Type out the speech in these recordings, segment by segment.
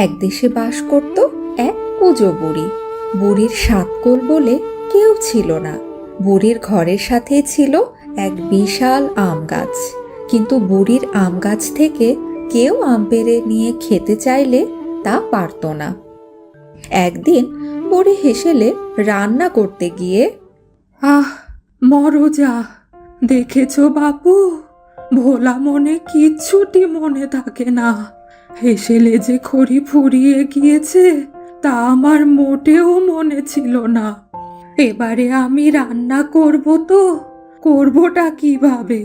এক দেশে বাস করত এক কুঁজো বুড়ি। বুড়ির সাত কোল বলে কেউ ছিল না। বুড়ির ঘরের সাথে ছিল এক বিশাল আম গাছ, কিন্তু বুড়ির আম গাছ থেকে কেউ আম পেড়ে নিয়ে খেতে চাইলে তা পারত না। একদিন বুড়ি হেসেলে রান্না করতে গিয়ে, আহ, মরো যা। দেখেছো বাপু, ভোলা মনে কিচ্ছুটি মনে থাকে না। হেসেলে যে খড়ি ফুরিয়ে গিয়েছে তা আমার মোটেও মনে ছিল না। এবারে আমি রান্না করব, তো করবটা কিভাবে?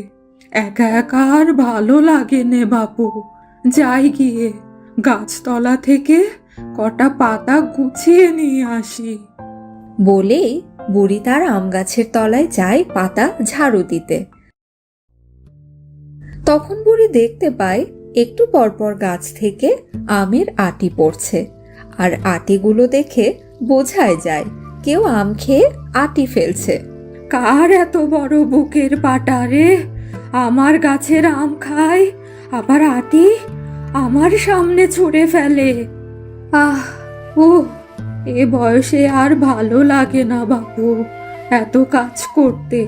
একা একা আর ভালো লাগে নে বাপু। যাই গিয়ে গাছতলা থেকে কটা পাতা গুছিয়ে নিয়ে আসি। বলেই বুড়ি তার আম গাছের তলায় যায় পাতা ঝাড়ু দিতে। তখন বুড়ি দেখতে পায় একটু পরপর গাছ থেকে আমের আটি পড়ছে, আর আটিগুলো দেখে বোঝাই যায় কেউ আম খেয়ে আটি ফেলছে। কার এত বড় বুকের পাটা রে? আমার গাছের আম খায়, আবার আটি আমার সামনে ছুঁড়ে ফেলে। আহ, ও, এ বয়সে আর ভালো লাগে না বাপু এত কাজ করতে।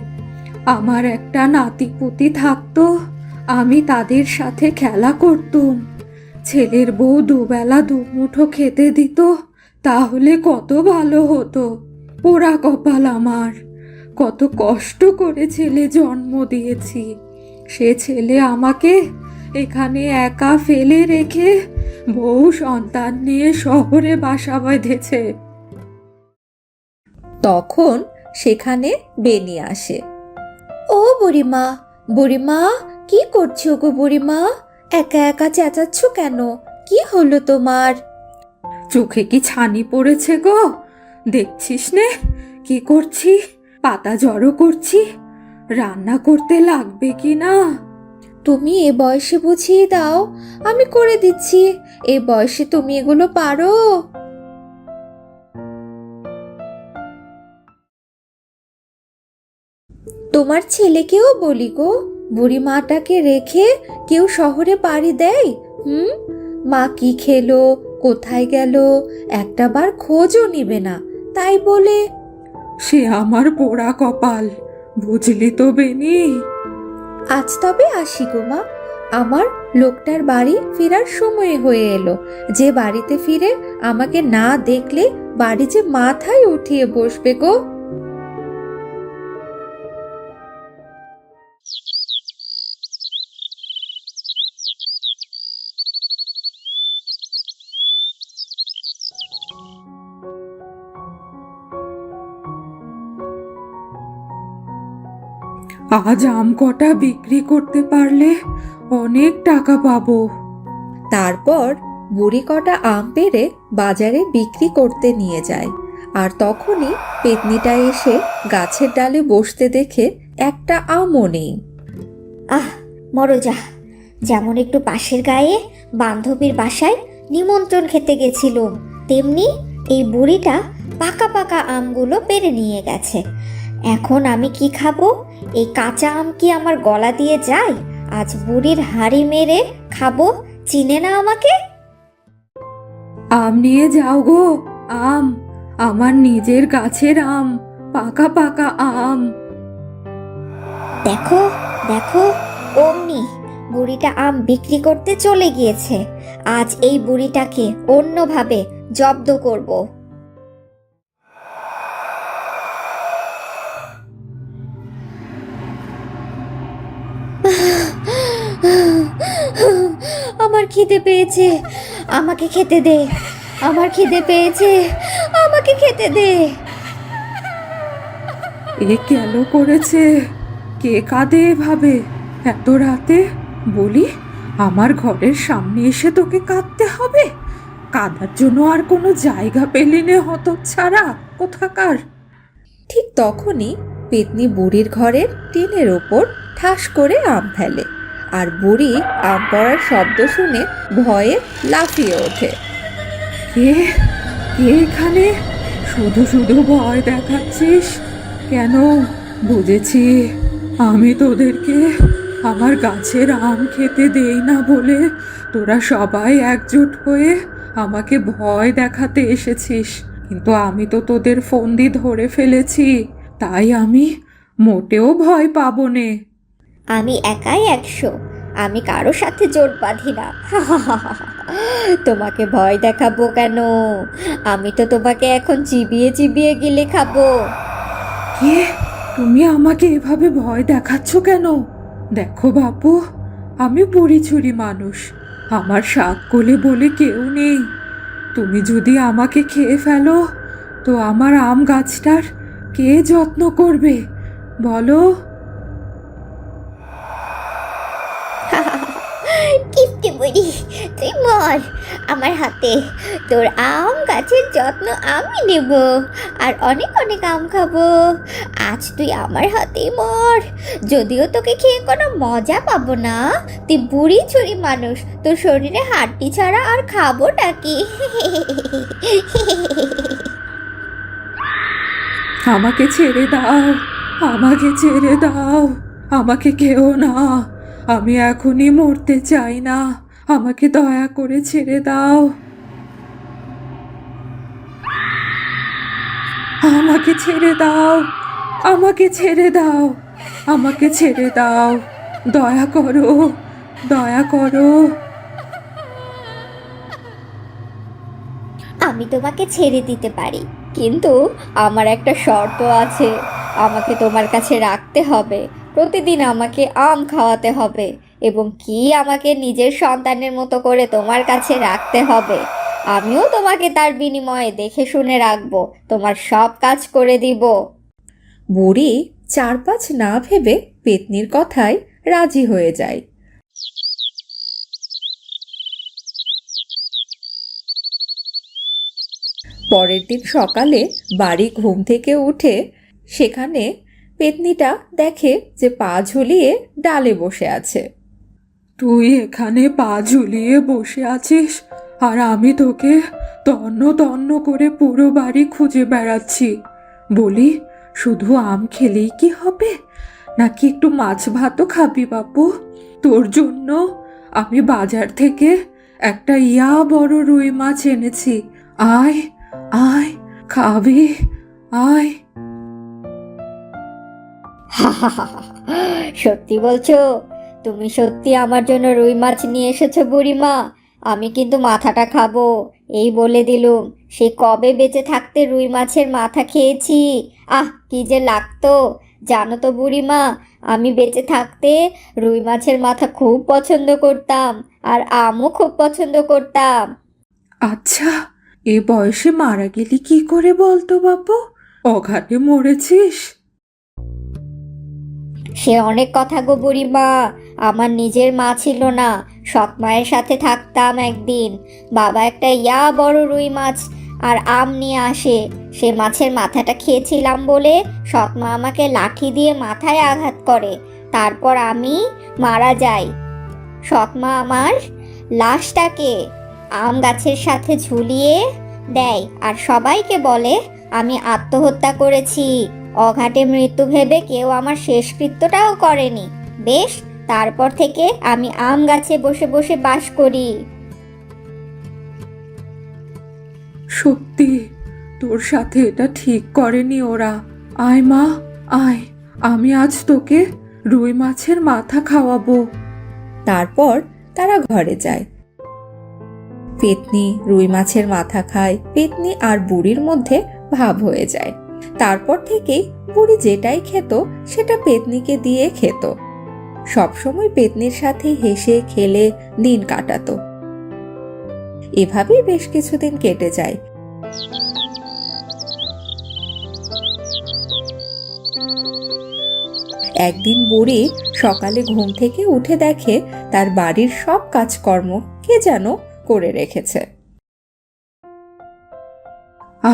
আমার একটা নাতিপুতি থাকতো, আমি তাদের সাথে খেলা করতুম। ছেলের বউ দুবেলা দুমুঠো খেতে দিত, তাহলে কত ভালো হতো। পোড়া কপাল আমার, কত কষ্ট করে ছেলে জন্ম দিয়েছি। সে ছেলে আমাকে এখানে একা ফেলে রেখে বউ সন্তান নিয়ে শহরে বাসা বেঁধেছে। তখন সেখানে বেনি আসে। ও বুড়িমা, বুড়িমা, কি করছো গো বুড়িমা? একা একা চেঁচাচ্ছ কেন? কি হলো তোমার? চোখে কি ছানি পড়েছে গো? দেখছিস নে কি করছি, পাতা জড়ো করছি। রান্না করতে লাগবে কি না? তুমি এ বয়সে বুঝিয়ে দাও, আমি করে দিচ্ছি। এ বয়সে তুমি এগুলো পারো? তোমার ছেলেকেও বলি গো, বুড়ি মাটাকে রেখে কেউ শহরে পাড়ি দেয়? মা কি খেলো, কোথায় গেল, একটা বার খোঁজও নিবে না, তাই বলে। সে আমার পোড়া কপাল, বুঝলি তো বেনি। আজ তবে আসি গো মা, আমার লোকটার বাড়ি ফেরার সময় হয়ে এলো। যে বাড়িতে ফিরে আমাকে না দেখলে বাড়ি যে মাথায় উঠিয়ে বসবে গো। আজ আম কটা বিক্রি করতে পারলে অনেক টাকা পাবো। তারপর বুড়ি কটা আম পেড়ে বাজারে বিক্রি করতে নিয়ে যায়। আর তখনই পেতনিটা এসে গাছের ডালে বসতে দেখে একটা আমও নেই। আহ, মরো যা। যেমন একটু পাশের গায়ে বান্ধবীর বাসায় নিমন্ত্রণ খেতে গেছিলুম, তেমনি এই বুড়িটা পাকা পাকা আমগুলো পেড়ে নিয়ে গেছে। এখন আমি কি খাবো? এই কাঁচা আম কি আমার গলা দিয়ে যায়? আজ বুড়ির হাঁড়ি মেরে খাবো। চিনে না আমাকে? আম নিয়ে যাও গো, আম, আমার নিজের গাছের আম, পাকা পাকা আম। দেখো দেখো, অমনি বুড়িটা আম বিক্রি করতে চলে গিয়েছে। আজ এই বুড়িটাকে অন্যভাবে জব্দ করব। আমার খিদে পেয়েছে, আমাকে খেতে দে। আমার খিদে পেয়েছে, আমাকে খেতে দে। এ কেন করেছে? কে কাঁদে এভাবে এত রাতে? বলি, আমার ঘরের সামনে এসে তোকে কাঁদতে হবে? কাঁদার জন্য আর কোনো জায়গা পেলি নে হতচ্ছাড়া কোথাকার। ঠিক তখনই পেতনি বুড়ির ঘরের টিনের ওপর ঠাস করে আম ফেলে, আর বুড়ি আম পড়ার শব্দ শুনে ভয়ে লাফিয়ে ওঠে। কে কে এখানে? শুধু শুধু ভয় দেখাচ্ছিস কেন? বুঝেছি, আমি তোদেরকে আমার গাছের আম খেতে দেই না বলে তোরা সবাই একজোট হয়ে আমাকে ভয় দেখাতে এসেছিস, কিন্তু আমি তো তোদের ফন্দি ধরে ফেলেছি, তাই আমি মোটেও ভয় পাবো নে। আমি একাই 100, আমি কারো সাথে জোট বাঁধি না। তোমাকে ভয় দেখাবো কেন? আমি তো তোমাকে এখন চিবিয়ে চিবিয়ে গিলে খাবো। কে? তুমি আমাকে এভাবে ভয় দেখাচ্ছ কেন? দেখো বাপু, আমি বুড়ি চুরি মানুষ, আমার সাত কোলে বলে কেউ নেই। তুমি যদি আমাকে খেয়ে ফেলো তো আমার আম গাছটার কে যত্ন করবে বলো? কিপটে বুড়ি, তুই মর আমার হাতে। তোর আম গাছের যত্ন আমি নেব, আর অনেক অনেক আম খাবো। আজ তুই আমার হাতেই মর। যদিও তোকে খেয়ে কোনো মজা পাবো না, তুই বুড়ি ছুরি মানুষ, তোর শরীরে হাড্ডি ছাড়া আর খাবোটা কি? আমাকে ছেড়ে দাও, আমাকে ছেড়ে দাও, আমাকে খেও না। আমি এখনই মরতে চাই না, আমাকে দয়া করে ছেড়ে দাও। আমাকে ছেড়ে দাও, আমাকে ছেড়ে দাও, আমাকে ছেড়ে দাও, দয়া করো, দয়া করো। আমি তোমাকে ছেড়ে দিতে পারি, কিন্তু আমার একটা শর্ত আছে। আমাকে তোমার কাছে রাখতে হবে, প্রতিদিন আমাকে আম খাওয়াতে হবে, এবং কি আমাকে নিজের সন্তানের মতো করে তোমার কাছে রাখতে হবে। আমিও তোমাকে তার বিনিময়ে দেখে শুনে রাখবো, তোমার সব কাজ করে দিব। বুড়ি 4-5 না ভেবে পেতনির কথায় রাজি হয়ে যায়। পরের দিন সকালে বাড়ি ঘুম থেকে উঠে সেখানে পেতনিটা দেখে যে পা ঝুলিয়ে ডালে বসে আছে। তুই এখানে পা ঝুলিয়ে বসে আছিস, আর আমি তোকে তন্ন তন্ন করে পুরো বাড়ি খুঁজে বেড়াচ্ছি। বলি, শুধু আম খেলেই কি হবে, নাকি একটু মাছ ভাতও খাবি বাপু? তোর জন্য আমি বাজার থেকে একটা বড় রুই মাছ এনেছি। আয় আয়, খাবি? আয়। সত্যি বলছো? তুমি সত্যি আমার জন্য রুই মাছ নিয়ে এসেছো বুড়িমা? আমি কিন্তু মাথাটা খাবো, এই বলে দিলুম। সে কবে বেঁচে থাকতে রুই মাছের মাথা খেয়েছি। আহ, কি যে লাগতো জানো তো বুড়িমা, আমি বেঁচে থাকতে রুই মাছের মাথা খুব পছন্দ করতাম, আর আমও খুব পছন্দ করতাম। আচ্ছা, এ বয়সে মারা গেলি কি করে বলতো বাপু? অঘাতে মরেছিস? সে অনেক কথা গো বুড়িমা, আমার নিজের মা ছিল না, সৎ মায়ের সাথে থাকতাম। একদিন বাবা একটা বড় রুই মাছ আর আম নিয়ে আসে। সে মাছের মাথাটা খেয়েছিলাম বলে সৎ মা আমাকে লাঠি দিয়ে মাথায় আঘাত করে, তারপর আমি মারা যাই। সৎ মা আমার লাশটাকে আম গাছের সাথে ঝুলিয়ে দেয়, আর সবাইকে বলে আমি আত্মহত্যা করেছি। অঘাটে মৃত্যু ভেবে কেউ আমার শেষকৃত্যটাও করেনি। বেশ, তারপর থেকে আমি আম গাছে বসে বসে বাস করি। সত্যি তোর সাথে এটা ঠিক করেনি ওরা। আয় মা, আয়, আমি আজ তোকে রুই মাছের মাথা খাওয়াবো। তারপর তারা ঘরে যায়। পেতনি রুই মাছের মাথা খায়। পেতনি আর বুড়ির মধ্যে ভাব হয়ে যায়। তারপর থেকেই বুড়ি যেটাই খেত সেটা পেতনিকে দিয়ে খেত। সবসময় পেতনির সাথে হেসে খেলে দিন কাটাতো। এভাবেই বেশ কিছুদিন কেটে যায়। একদিন বুড়ি সকালে ঘুম থেকে উঠে দেখে তার বাড়ির সব কাজকর্ম কে যেন করে রেখেছে।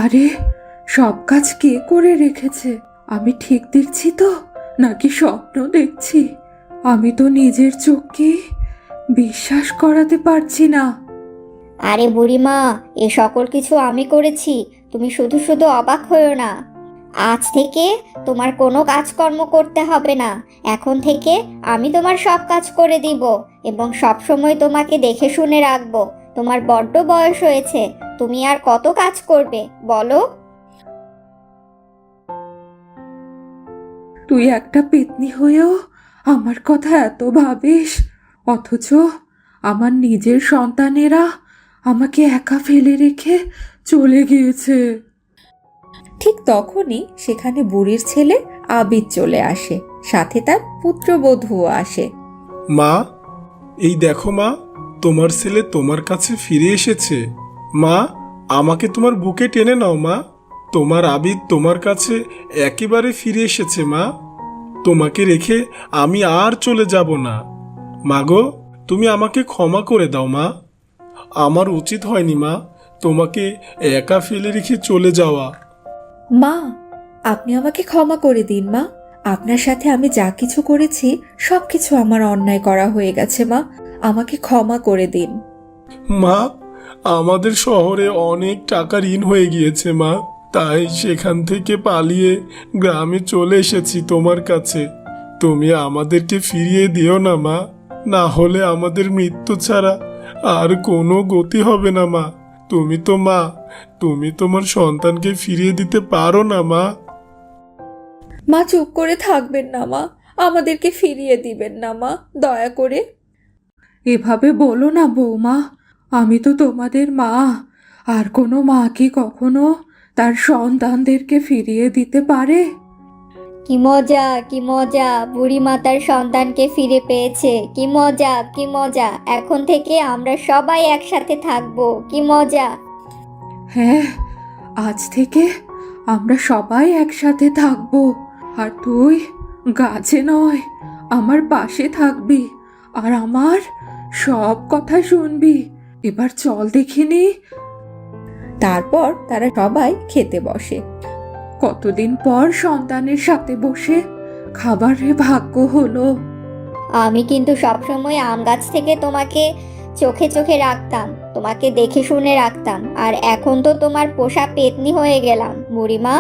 আরে, সব কাজ কে করে রেখেছে? আমি ঠিক দেখছি তো, নাকি স্বপ্ন দেখছি? আমি তো নিজের চোখকে বিশ্বাস করাতে পারছি না। আরে বুড়িমা, এ সকল কিছু আমি করেছি, তুমি শুধু শুধু অবাক হয়েও না। আজ থেকে তোমার কোনো কাজকর্ম করতে হবে না। এখন থেকে আমি তোমার সব কাজ করে দিব, এবং সব সময় তোমাকে দেখে শুনে রাখবো। তোমার বড্ড বয়স হয়েছে, তুমি আর কত কাজ করবে বলো? তুই একটা পেতনি হয়েও আমার কথা এত ভাবিস, অথচ আমার নিজের সন্তানেরা আমাকে একা ফেলে রেখে চলে গিয়েছে। ঠিক তখনই সেখানে বুড়ির ছেলে আবিদ চলে আসে, সাথে তার পুত্রবধূও আসে। মা, এই দেখো মা, তোমার ছেলে তোমার কাছে ফিরে এসেছে। মা, আমাকে তোমার বুকে টেনে নাও মা, তোমার আবিদ তোমার কাছে একেবারে ফিরে এসেছে মা। তোমাকে রেখে আমি আর চলে যাব না। মাগো, তুমি আমাকে ক্ষমা করে দাও মা, আমার উচিত হয়নি মা তোমাকে একা ফেলে রেখে চলে যাওয়া। মা, আপনি আমাকে ক্ষমা করে দিন মা, আপনার সাথে আমি যা কিছু করেছি সবকিছু আমার অন্যায় করা হয়ে গেছে মা, আমাকে ক্ষমা করে দিন। মা, আমাদের শহরে অনেক টাকা ঋণ হয়ে গিয়েছে মা, তাই সেখান থেকে পালিয়ে গ্রামে চলে এসেছি তোমার কাছে। তুমি আমাদেরকে ফিরিয়ে দিও না মা, না হলে আমাদের মৃত্যু ছাড়া আর কোনো গতি হবে না মা। তুমি তো মা, তুমি তোমার সন্তানকে ফিরিয়ে দিতে পারো না মা। মা চুপ করে থাকবেন না মা, আমাদেরকে ফিরিয়ে দিবেন না মা, দয়া করে। এভাবে বলো না বৌমা, আমি তো তোমাদের মা। আর কোনো মা কি কখনো তার সন্তানদেরকে ফিরিয়ে দিতে পারে? কি মজা, কি মজা, বুড়ি মাতার সন্তানকে ফিরে পেয়েছে, কি মজা, কি মজা, এখন থেকে আমরা সবাই একসাথে থাকবো, কি মজা। হ্যাঁ, আজ থেকে আমরা সবাই একসাথে থাকবো। আর তুই গাছে নয়, আমার পাশে থাকবি আর আমার সব কথা শুনবি। এবার চল দেখিনি। তারপর তারা সবাই খেতে বসে। কতদিন পর সন্তানের সাথে বসে খাবারের ভাগ্য হলো। আমি কিন্তু সবসময় আম গাছ থেকে তোমাকে চোখে চোখে রাখতাম, তোমাকে দেখে শুনে রাখতাম, আর এখন তো তোমার পোষা পেতনি হয়ে গেলাম বুড়িমা।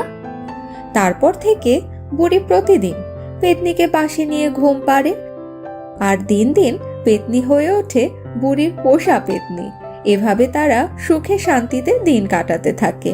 তারপর থেকে বুড়ি প্রতিদিন পেতনিকে পাশে নিয়ে ঘুম পাড়ে, আর দিন দিন পেতনি হয়ে ওঠে বুড়ির পোষা পেতনি। এভাবে তারা সুখে শান্তিতে দিন কাটাতে থাকে।